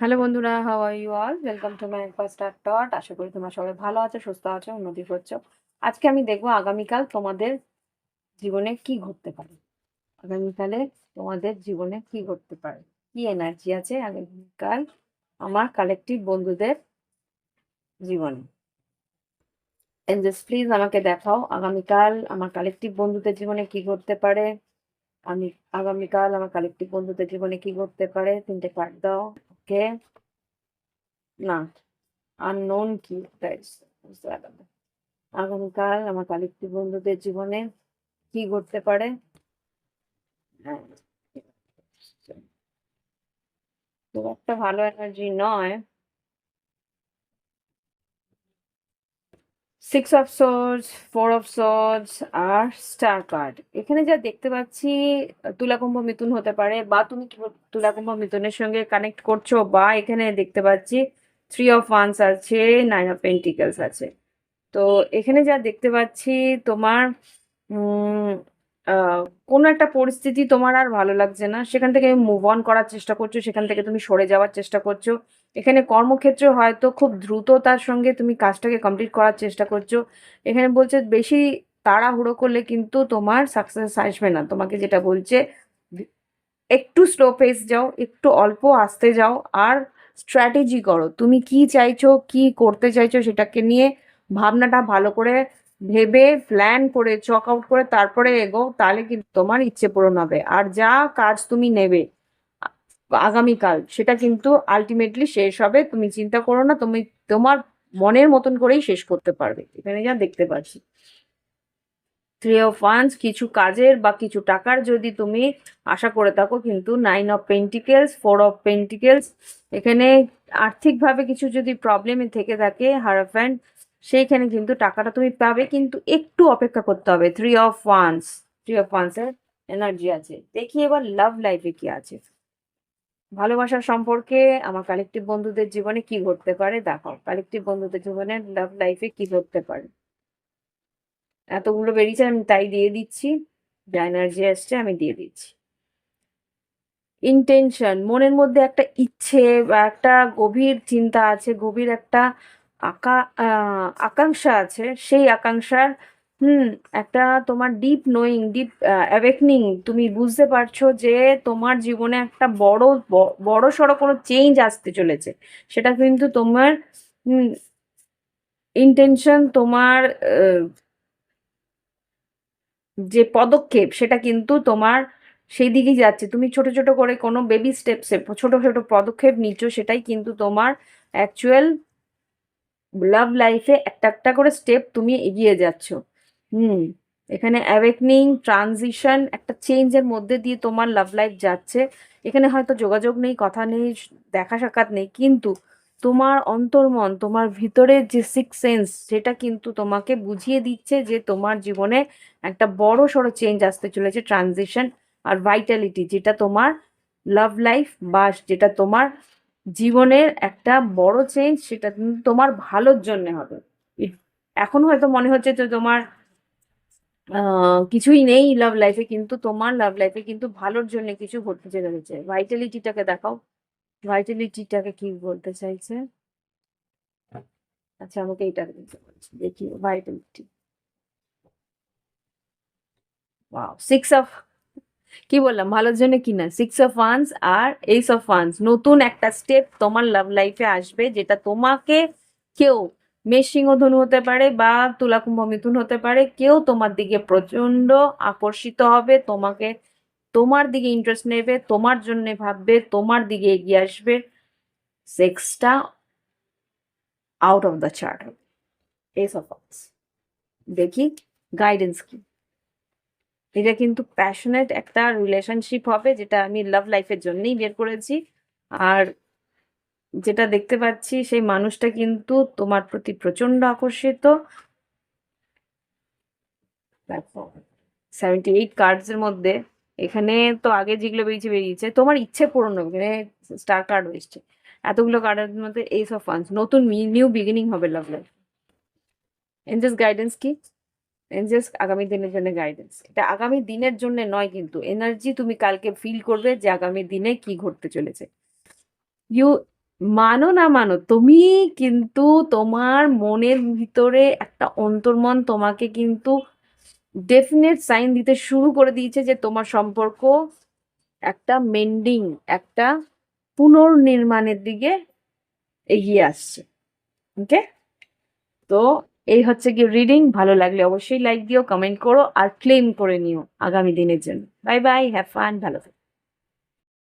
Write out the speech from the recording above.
Hello বন্ধুরা, how are you all? Welcome to my first thought. আশা করি তোমরা সবাই ভালো আছো, সুস্থ আছো, উন্নতি করছো। আজকে আমি দেখবো আগামীকাল তোমাদের জীবনে কি ঘটতে পারে। আগামীকালে তোমাদের জীবনে কি ঘটতে পারে, কি এনার্জি আছে আগামীকাল আমার কালেকটিভ বন্ধুদের জীবনে। এঞ্জেলস প্লিজ আমাকে দেখাও আগামীকাল আমার কালেকটিভ বন্ধুদের জীবনে কি ঘটতে পারে। আমি আগামীকাল আমার কালেকটিভ বন্ধুদের জীবনে কি ঘটতে পারে, 3টে কার্ড দাও। ওকে, না, আননোন কি গাইস, বুঝতে পারলাম না। আগামীকাল আমার কালেক্টিভ বন্ধুদের জীবনে কি ঘটতে পারে। হ্যাঁ, খুব একটা ভালো এনার্জি নয়। 6 অফ সোর্ডস, 4 অফ সোর্ডস আর স্টার কার্ড। এখানে যা দেখতে পাচ্ছি, তুলা কুম্ভ মিথুন হতে পারে, বা তুমি কি তুলা কুম্ভ মিথুনের সঙ্গে কানেক্ট করছো, বা এখানে দেখতে পাচ্ছি 3 অফ ওয়ান্স আছে, 9 অফ পেন্টিকেলস আছে। তো এখানে যা দেখতে পাচ্ছি তোমার উম আহ, কোনো একটা পরিস্থিতি তোমার আর ভালো লাগছে না, সেখান থেকে মুভ অন করার চেষ্টা করছো, সেখান থেকে তুমি সরে যাওয়ার চেষ্টা করছো। এখানে কর্মক্ষেত্রে হয়তো খুব দ্রুততার সঙ্গে তুমি কাজটাকে কমপ্লিট করার চেষ্টা করছো। এখানে বলছে বেশি তাড়াহুড়ো করলে কিন্তু তোমার সাকসেস আসবে না। তোমাকে যেটা বলছে, একটু স্লো পেস যাও, একটু অল্প আস্তে যাও, আর স্ট্র্যাটেজি করো। তুমি কি চাইছো, কি করতে চাইছো, সেটাকে নিয়ে ভাবনাটা ভালো করে ভেবে প্ল্যান করে চক আউট করে তারপরে এগো, তাহলে কিন্তু তোমার ইচ্ছে পূরণ হবে। আর যা কাজ তুমি নেবে আগামীকাল, সেটা কিন্তু আলটিমেটলি শেষ হবে। তুমি চিন্তা করো না, তুমি তোমার মনের মতন করেই শেষ করতে পারবে, এখানে যা দেখতে পাচ্ছি। 3 অফ ওয়ান্স, কিছু কাজের বা কিছু টাকার যদি তুমি আশা করে থাকো, কিন্তু 9 অফ পেন্টিকেলস, 4 অফ পেন্টিকেলস, এখানে আর্থিকভাবে কিছু যদি প্রবলেমে থেকে থাকে হারাফ্যান্ড, সেইখানে কিন্তু টাকাটা তুমি পাবে, কিন্তু একটু অপেক্ষা করতে হবে। 3 অফ ওয়ান্স, 3 অফ ওয়ান্সের এনার্জি আছে। দেখি এবার লাভ লাইফে কি আছে, ভালোবাসার সম্পর্কে আমার কালেকটিভ বন্ধুদের জীবনে কি ঘটতে পারে। দেখাও কালেকটিভ বন্ধুদের জীবনে লাভ লাইফে কি ঘটতে পারে। এতগুলো বেরিয়েছে, আমি তাই দিয়ে দিচ্ছি, যা এনার্জি আসছে আমি দিয়ে দিচ্ছি। ইন্টেনশন, মনের মধ্যে একটা ইচ্ছে বা একটা গভীর চিন্তা আছে, গভীর একটা আকাঙ্ক্ষা আছে। সেই আকাঙ্ক্ষার হুম একটা তোমার ডিপ নোয়িং, ডিপ অ্যাওয়েকনিং, তুমি বুঝতে পারছো যে তোমার জীবনে একটা বড় সড়ো কোনো চেঞ্জ আসতে চলেছে। সেটা কিন্তু তোমার ইন্টেনশন, তোমার যে পদক্ষেপ, সেটা কিন্তু তোমার সেই দিকেই যাচ্ছে। তুমি ছোট ছোট করে কোনো বেবি স্টেপসে ছোট ছোট পদক্ষেপ নিচ্ছ, সেটাই কিন্তু তোমার অ্যাকচুয়াল লাভ লাইফে একটা একটা করে স্টেপ তুমি এগিয়ে যাচ্ছ। হুম এখানে অ্যাওয়েকনিং, ট্রানজিশন, একটা চেঞ্জের মধ্যে দিয়ে তোমার লাভ লাইফ যাচ্ছে। এখানে হয়তো যোগাযোগ নেই, কথা নেই, দেখা সাক্ষাৎ নেই, কিন্তু তোমার অন্তর্মন, তোমার ভিতরের যে সিক্স সেন্স, সেটা কিন্তু তোমাকে বুঝিয়ে দিচ্ছে যে তোমার জীবনে একটা বড় সড়ো চেঞ্জ আসতে চলেছে, ট্রানজিশন আর ভাইটালিটি, যেটা তোমার লাভ লাইফ বা যেটা তোমার জীবনের একটা বড় চেঞ্জ, সেটা কিন্তু তোমার ভালোর জন্য হবে। এখন হয়তো মনে হচ্ছে যে তোমার কিছুই নেই লাভ লাইফে, কিন্তু তোমার লাভ লাইফে কিন্তু ভালোর জন্য কিছু ঘটতে চলেছে। ভাইটালিটিটাকে দেখাও, ভাইটালিটিটাকে কি বলতে চাইছে। আচ্ছা, আমাকে এইটা দিতে বলছে, দেখি ভাইটালিটি। ওয়াও, কি বললাম ভালোর জন্য কি না, 6 অফ ওয়ান্স আর 8 অফ ওয়ান্স। নতুন একটা স্টেপ তোমার লাভ লাইফে আসবে, যেটা তোমাকে কেউ, মেষ সিংহ ধনু হতে পারে বা তুলা কুম্ভ মিথুন হতে পারে, কেউ তোমার দিকে প্রচন্ড আকর্ষিত হবে, তোমাকে তোমার দিকে ইন্টারেস্ট নেবে, তোমার জন্য ভাববে, তোমার দিকে এগিয়ে আসবে। সেক্সটা আউট অফ দ্য চার্ট হবে। 8 অফ ওয়ান্স, দেখি গাইডেন্স কি। এটা কিন্তু প্যাশনেট একটা রিলেশনশিপ হবে, যেটা আমি লাভ লাইফের জন্যই বের করেছি। আর যেটা দেখতে পাচ্ছি, সেই মানুষটা কিন্তু তোমার প্রতি প্রচন্ড আকর্ষিত। দেখো 78 কার্ডস এর মধ্যে এখানে তো আগে যেগুলো বেরিয়েছে তোমার ইচ্ছে পূরণ হবে, এখানে স্টার কার্ড এসছে। এতগুলো কার্ডের মধ্যে 8 অফ ওয়ান্স, নতুন নিউ বিগিনিং হবে লাভ লাইফ। এঞ্জেলস গাইডেন্স কি, এঞ্জেলস আগামী দিনের জন্য গাইডেন্স। এটা আগামী দিনের জন্য নয়, কিন্তু এনার্জি তুমি কালকে ফিল করবে যে আগামী দিনে কি ঘটতে চলেছে। ইউ মানো না মানো, তুমি কিন্তু তোমার মনের ভিতরে একটা অন্তর্মন তোমাকে কিন্তু ডেফিনেট সাইন দিতে শুরু করে দিয়েছে যে তোমার সম্পর্ক একটা মেন্ডিং, একটা পুনর্নির্মাণের দিকে এগিয়ে আসছে। ওকে, তো এই হচ্ছে কি রিডিং। ভালো লাগলে অবশ্যই লাইক দিও, কমেন্ট করো আর ক্লেম করে নিও আগামী দিনের জন্য। বাই বাই, হ্যাভ ফান, ভালো থেকো।